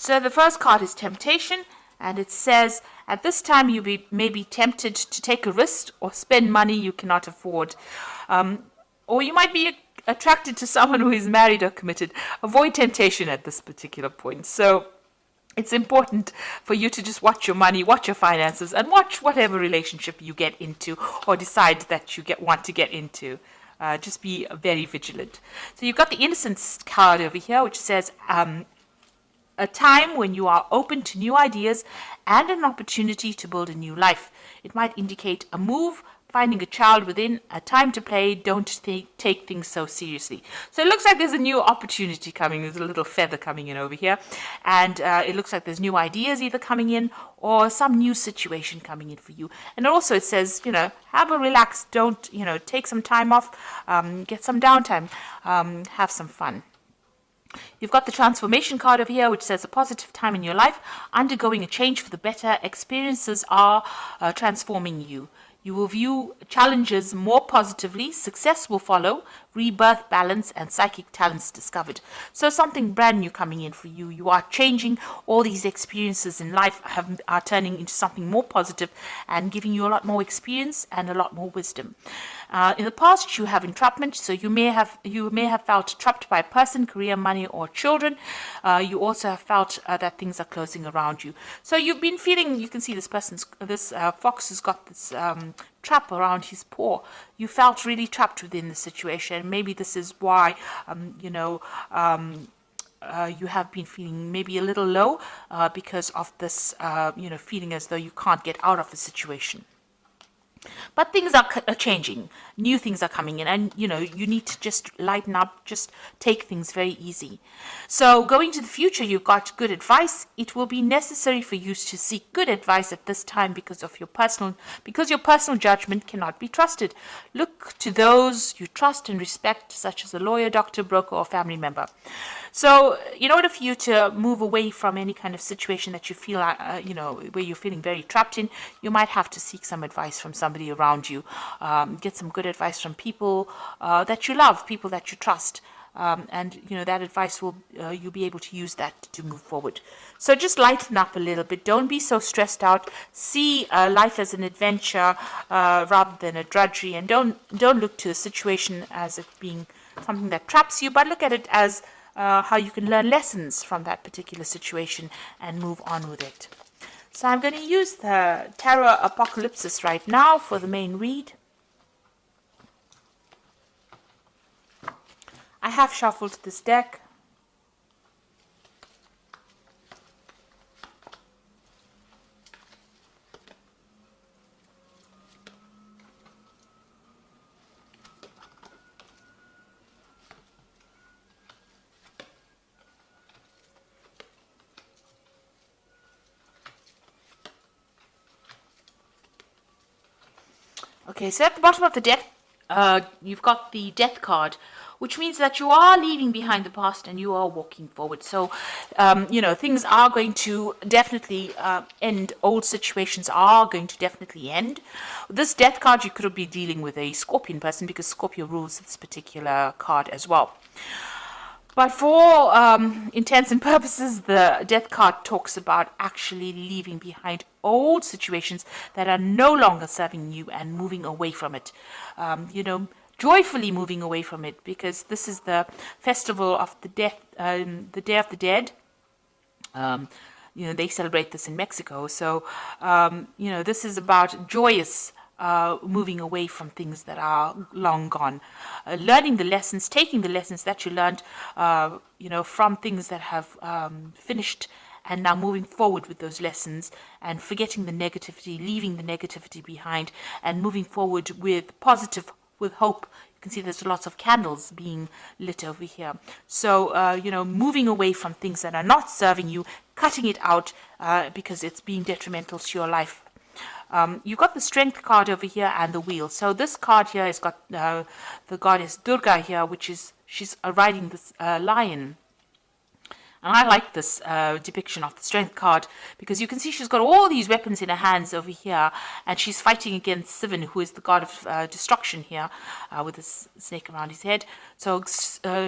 So the first card is temptation, and it says, at this time you may be tempted to take a risk or spend money you cannot afford. Or you might be attracted to someone who is married or committed. Avoid temptation at this particular point. So it's important for you to just watch your money, watch your finances, and watch whatever relationship you get into or decide that you want to get into. Just be very vigilant. So you've got the innocence card over here, which says a time when you are open to new ideas and an opportunity to build a new life. It might indicate a move, finding a child within, a time to play. Don't take things so seriously. So it looks like there's a new opportunity coming. There's a little feather coming in over here. And it looks like there's new ideas either coming in or some new situation coming in for you. And also it says, have a relax. Don't, take some time off, get some downtime, have some fun. You've got the transformation card over here, which says a positive time in your life, undergoing a change for the better. Experiences are transforming you. You will view challenges more positively. Success will follow. Rebirth, balance, and psychic talents discovered. So something brand new coming in for you. You are changing. All these experiences in life are turning into something more positive and giving you a lot more experience and a lot more wisdom. In the past, you have entrapment, so you may have felt trapped by a person, career, money, or children. You also have felt that things are closing around you. So you've been feeling. You can see this fox has got this trap around his paw. You felt really trapped within the situation. Maybe this is why you have been feeling maybe a little low because of this feeling as though you can't get out of a situation. But things are changing. New things are coming in, and you need to just lighten up, just take things very easy. So going to the future, you've got good advice. It will be necessary for you to seek good advice at this time because your personal judgment cannot be trusted. Look to those you trust and respect, such as a lawyer, doctor, broker, or family member. So in order for you to move away from any kind of situation that you feel where you're feeling very trapped in, you might have to seek some advice from somebody around you. Get some good advice from people that you love, people that you trust. And that advice you'll be able to use that to move forward. So just lighten up a little bit. Don't be so stressed out. See life as an adventure rather than a drudgery, and don't look to the situation as it being something that traps you, but look at it as how you can learn lessons from that particular situation and move on with it. So I'm going to use the Tarot Apocalypsis right now for the main read. I have shuffled this deck. Okay, so at the bottom of the deck, you've got the Death card, which means that you are leaving behind the past and you are walking forward. So, things are going to definitely end. Old situations are going to definitely end. This Death card, you could be dealing with a Scorpion person because Scorpio rules this particular card as well. But for intents and purposes, the Death card talks about actually leaving behind old situations that are no longer serving you and moving away from it. Joyfully moving away from it, because this is the festival of the death, the Day of the Dead. They celebrate this in Mexico. So, this is about joyous moving away from things that are long gone, learning the lessons, taking the lessons that you learned, from things that have finished, and now moving forward with those lessons and forgetting the negativity, leaving the negativity behind, and moving forward with hope. You can see there's lots of candles being lit over here. So, moving away from things that are not serving you, cutting it out because it's being detrimental to your life. You've got the Strength card over here and the Wheel. So this card here has got the goddess Durga here, she's riding this lion. And I like this depiction of the Strength card because you can see she's got all these weapons in her hands over here, and she's fighting against Sivan, who is the god of destruction here, with this snake around his head. So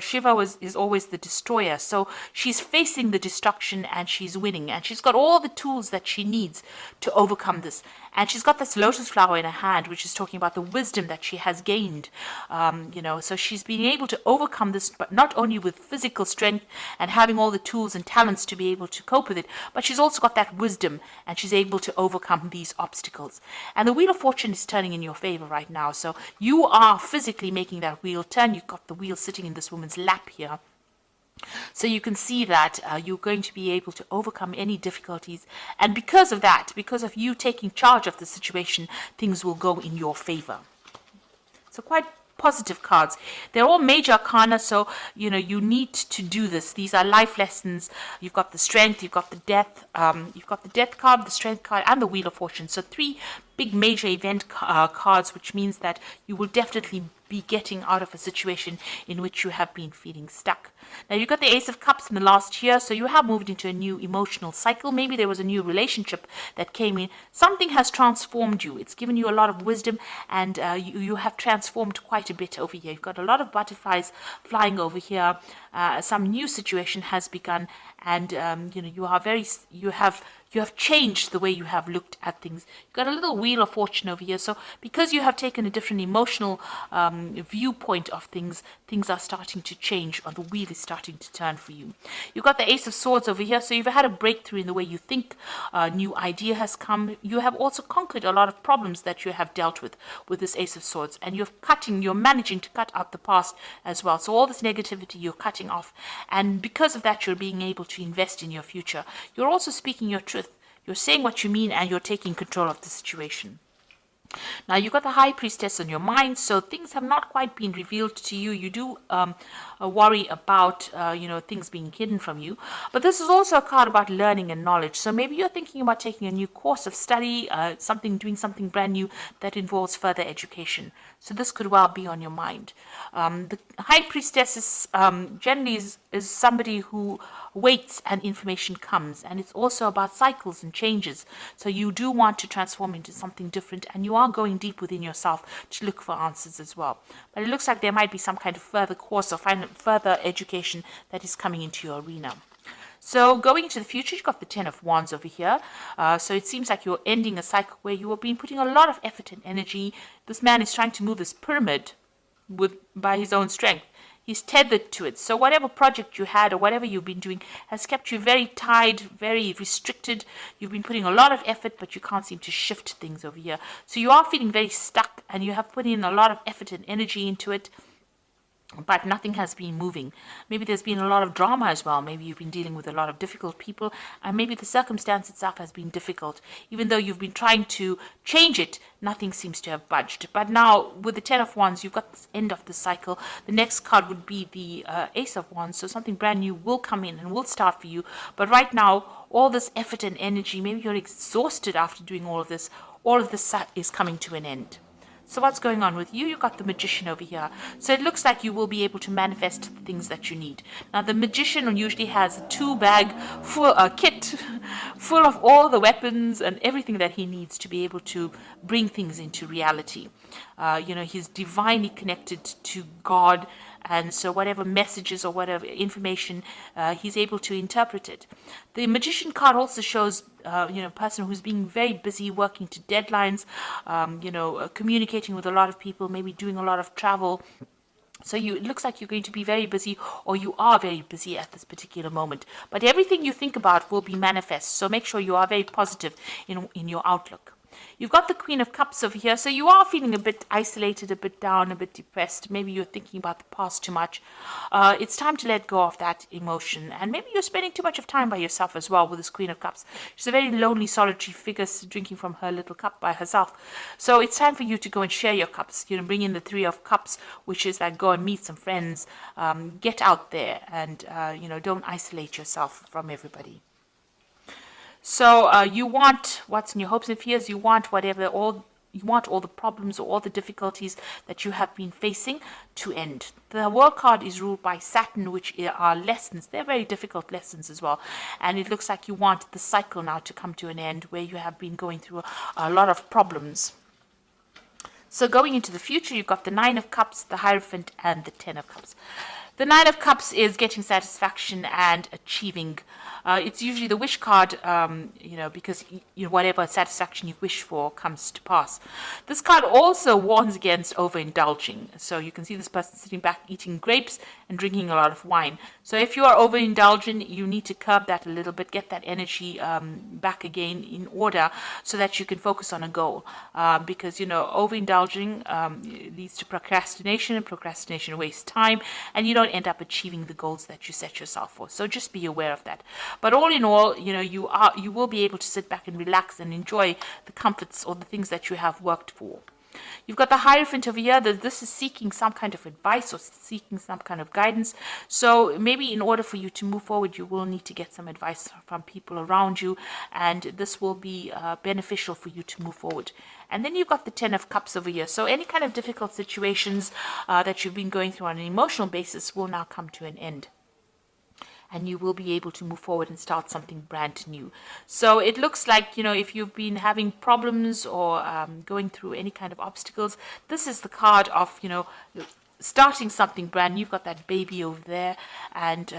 Shiva is always the destroyer. So she's facing the destruction and she's winning, and she's got all the tools that she needs to overcome this. And she's got this lotus flower in her hand, which is talking about the wisdom that she has gained. So she's being able to overcome this, but not only with physical strength and having all the tools and talents to be able to cope with it, but she's also got that wisdom, and she's able to overcome these obstacles. And the Wheel of Fortune is turning in your favor right now. So you are physically making that wheel turn. You've got the wheel sitting in this woman's lap here. So you can see that you're going to be able to overcome any difficulties. And because of that, because of you taking charge of the situation, things will go in your favor. So quite positive cards. They're all major arcana, so you need to do this. These are life lessons. You've got the strength, you've got the death, you've got the death card, the strength card, and the Wheel of Fortune. So 3 big major event cards, which means that you will definitely be getting out of a situation in which you have been feeling stuck. Now you've got the Ace of Cups in the last year, so you have moved into a new emotional cycle. Maybe there was a new relationship that came in. Something has transformed you. It's given you a lot of wisdom, and you have transformed quite a bit over here. You've got a lot of butterflies flying over here. Some new situation has begun, and you have changed the way you have looked at things. You've got a little Wheel of Fortune over here. So because you have taken a different emotional viewpoint of things, things are starting to change, or the wheel is starting to turn for you. You've got the Ace of Swords over here. So you've had a breakthrough in the way you think. A new idea has come. You have also conquered a lot of problems that you have dealt with this Ace of Swords. And you're managing to cut out the past as well. So all this negativity you're cutting off. And because of that, you're being able to invest in your future. You're also speaking your truth. You're saying what you mean, and you're taking control of the situation. Now, you've got the High Priestess on your mind, so things have not quite been revealed to you. You do worry about, things being hidden from you. But this is also a card about learning and knowledge. So maybe you're thinking about taking a new course of study, doing something brand new that involves further education. So this could well be on your mind. The High Priestess is generally is somebody who waits and information comes. And it's also about cycles and changes. So you do want to transform into something different, and you are going deep within yourself to look for answers as well. But it looks like there might be some kind of further course or further education that is coming into your arena. So going into the future, you've got the Ten of Wands over here. So it seems like you're ending a cycle where you have been putting a lot of effort and energy. This man is trying to move this pyramid by his own strength. He's tethered to it. So whatever project you had or whatever you've been doing has kept you very tied, very restricted. You've been putting a lot of effort, but you can't seem to shift things over here. So you are feeling very stuck, and you have put in a lot of effort and energy into it, but nothing has been moving. Maybe there's been a lot of drama as well. Maybe you've been dealing with a lot of difficult people, and maybe the circumstance itself has been difficult. Even though you've been trying to change it, nothing seems to have budged. But now, with the Ten of Wands, you've got this end of the cycle. The next card would be the Ace of Wands, so something brand new will come in and will start for you. But right now, all this effort and energy, maybe you're exhausted after doing all of this is coming to an end. So what's going on with you? You've got the Magician over here. So it looks like you will be able to manifest the things that you need. Now, the Magician usually has a 2-bag kit full of all the weapons and everything that he needs to be able to bring things into reality. He's divinely connected to God, and so whatever messages or whatever information, he's able to interpret it. The Magician card also shows, a person who's being very busy working to deadlines, communicating with a lot of people, maybe doing a lot of travel. So it looks like you're going to be very busy, or you are very busy at this particular moment. But everything you think about will be manifest. So make sure you are very positive in your outlook. You've got the Queen of Cups over here, so you are feeling a bit isolated, a bit down, a bit depressed. Maybe you're thinking about the past too much. It's time to let go of that emotion, and maybe you're spending too much of time by yourself as well with this Queen of Cups. She's a very lonely, solitary figure, drinking from her little cup by herself. So it's time for you to go and share your cups. Bring in the Three of Cups, which is like go and meet some friends, get out there, and don't isolate yourself from everybody. So you want what's in your hopes and fears. You want whatever, all you want all the problems or all the difficulties that you have been facing to end. The World card is ruled by Saturn, which are lessons. They're very difficult lessons as well. And it looks like you want the cycle now to come to an end where you have been going through a lot of problems. So going into the future, you've got the Nine of Cups, the Hierophant, and the Ten of Cups. The Nine of Cups is getting satisfaction and achieving. It's usually the wish card, because whatever satisfaction you wish for comes to pass. This card also warns against overindulging. So you can see this person sitting back eating grapes and drinking a lot of wine. So if you are overindulgent, you need to curb that a little bit, get that energy back again in order so that you can focus on a goal. Because, overindulging leads to procrastination, and procrastination wastes time, and you don't end up achieving the goals that you set yourself for. So just be aware of that. But all in all, you will be able to sit back and relax and enjoy the comforts or the things that you have worked for. You've got the Hierophant over here. This is seeking some kind of advice or seeking some kind of guidance. So maybe in order for you to move forward, you will need to get some advice from people around you, and this will be beneficial for you to move forward. And then you've got the Ten of Cups over here. So any kind of difficult situations that you've been going through on an emotional basis will now come to an end. And you will be able to move forward and start something brand new. So it looks like, if you've been having problems or going through any kind of obstacles, this is the card of, starting something brand new. You've got that baby over there and,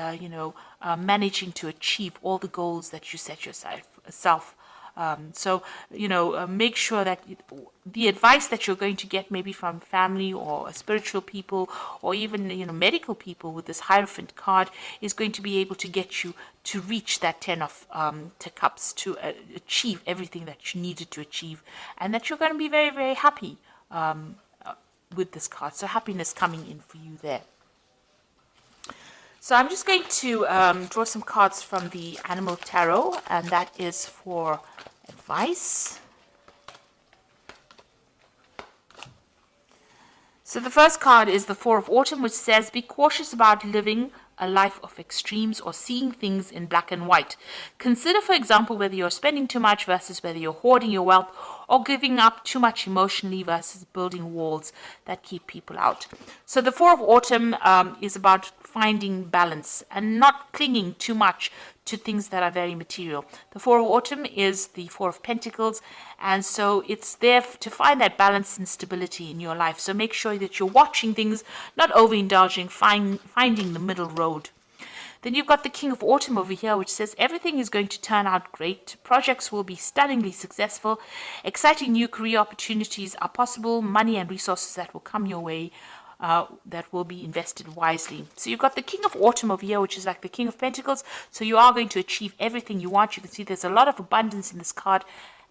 managing to achieve all the goals that you set yourself. Make sure that the advice that you're going to get maybe from family or spiritual people or even, medical people with this Hierophant card is going to be able to get you to reach that Ten of Cups, to achieve everything that you needed to achieve, and that you're going to be very, very happy with this card. So happiness coming in for you there. So I'm just going to draw some cards from the Animal Tarot, and that is for advice. So the first card is the Four of Autumn, which says, be cautious about living a life of extremes or seeing things in black and white. Consider, for example, whether you're spending too much versus whether you're hoarding your wealth, or giving up too much emotionally versus building walls that keep people out. So the Four of Autumn is about finding balance and not clinging too much to things that are very material. The Four of Autumn is the Four of Pentacles, and so it's there to find that balance and stability in your life. So make sure that you're watching things, not overindulging, finding the middle road. Then you've got the King of Autumn over here, which says everything is going to turn out great. Projects will be stunningly successful. Exciting new career opportunities are possible. Money and resources that will come your way that will be invested wisely. So you've got the King of Autumn over here, which is like the King of Pentacles. So you are going to achieve everything you want. You can see there's a lot of abundance in this card,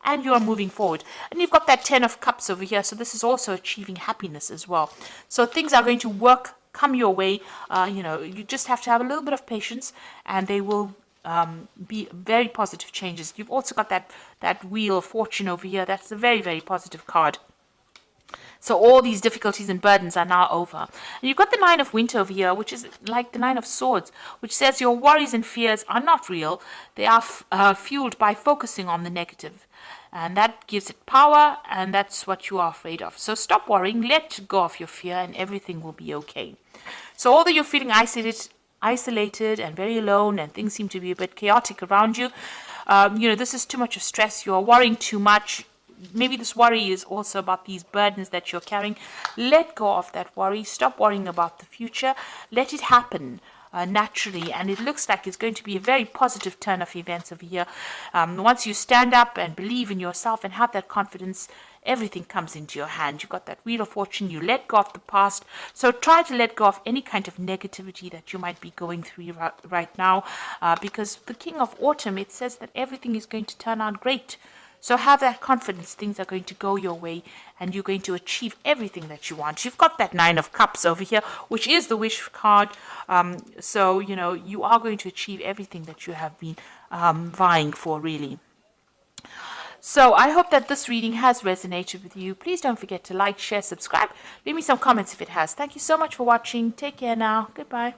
and you are moving forward. And you've got that Ten of Cups over here. So this is also achieving happiness as well. So things are going to come your way. You just have to have a little bit of patience, and they will be very positive changes. You've also got that Wheel of Fortune over here. That's a very, very positive card. So all these difficulties and burdens are now over. And you've got the Nine of Winter over here, which is like the Nine of Swords, which says your worries and fears are not real. They are fueled by focusing on the negative. And that gives it power, and that's what you are afraid of. So stop worrying, let go of your fear, and everything will be okay. So although you're feeling isolated and very alone, and things seem to be a bit chaotic around you, this is too much of stress. You're worrying too much. Maybe this worry is also about these burdens that you're carrying. Let go of that worry. Stop worrying about the future. Let it happen naturally, and it looks like it's going to be a very positive turn of events over here. Once you stand up and believe in yourself and have that confidence, everything comes into your hand. You've got that Wheel of Fortune. You let go of the past. So try to let go of any kind of negativity that you might be going through right now, because the King of Autumn, it says that everything is going to turn out great. So have that confidence. Things are going to go your way, and you're going to achieve everything that you want. You've got that Nine of Cups over here, which is the wish card. So, you are going to achieve everything that you have been vying for, really. So I hope that this reading has resonated with you. Please don't forget to like, share, subscribe. Leave me some comments if it has. Thank you so much for watching. Take care now. Goodbye.